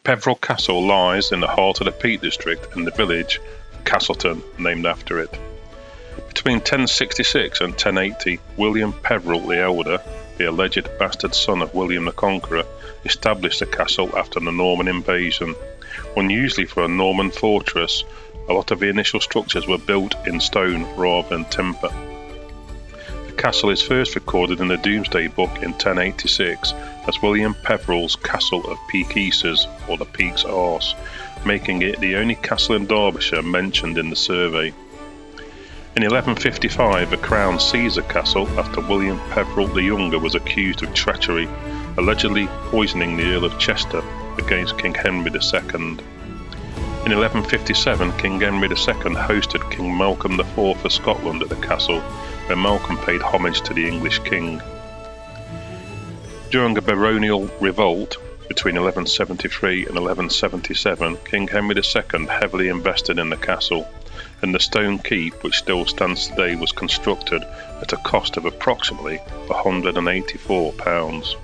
Peveril Castle lies in the heart of the Peak District in the village of Castleton, named after it. Between 1066 and 1080, William Peveril the Elder, the alleged bastard son of William the Conqueror, established the castle after the Norman invasion. Unusually for a Norman fortress, a lot of the initial structures were built in stone rather than timber. The castle is first recorded in the Domesday Book in 1086 as William Peveril's Castle of Peak or the Peak's Arse, making it the only castle in Derbyshire mentioned in the survey. In 1155, the Crown seized the castle after William Peveril the Younger was accused of treachery, allegedly poisoning the Earl of Chester against King Henry II. In 1157, King Henry II hosted King Malcolm IV of Scotland at the castle, where Malcolm paid homage to the English king. During a baronial revolt between 1173 and 1177, King Henry II heavily invested in the castle, and the stone keep, which still stands today, was constructed at a cost of approximately £184.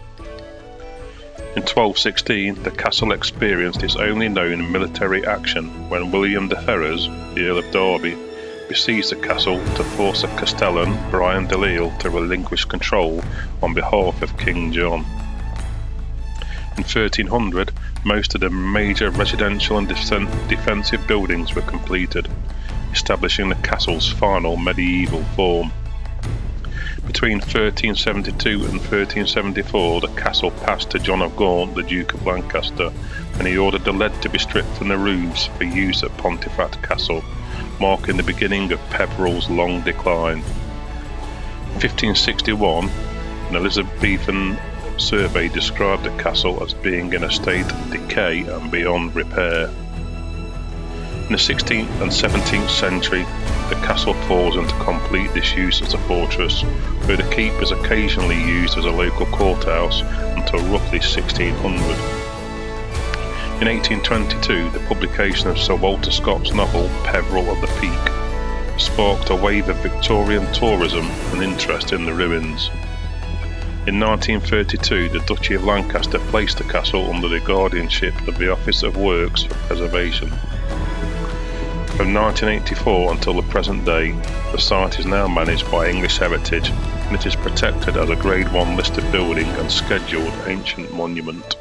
In 1216, the castle experienced its only known military action when William de Ferrers, the Earl of Derby, besieged the castle to force a Castellan, Brian de Lisle, to relinquish control on behalf of King John. In 1300, most of the major residential and defensive buildings were completed, establishing the castle's final medieval form. Between 1372 and 1374, the castle passed to John of Gaunt, the Duke of Lancaster, and he ordered the lead to be stripped from the roofs for use at Pontefract Castle, marking the beginning of Peveril's long decline. In 1561, an Elizabethan survey described the castle as being in a state of decay and beyond repair. In the 16th and 17th century, the castle falls into complete disuse as a fortress, where the keep was occasionally used as a local courthouse until roughly 1600. In 1822, the publication of Sir Walter Scott's novel Peveril of the Peak sparked a wave of Victorian tourism and interest in the ruins. In 1932, the Duchy of Lancaster placed the castle under the guardianship of the Office of Works for Preservation. From 1984 until the present day, the site is now managed by English Heritage, and it is protected as a Grade 1 listed building and scheduled ancient monument.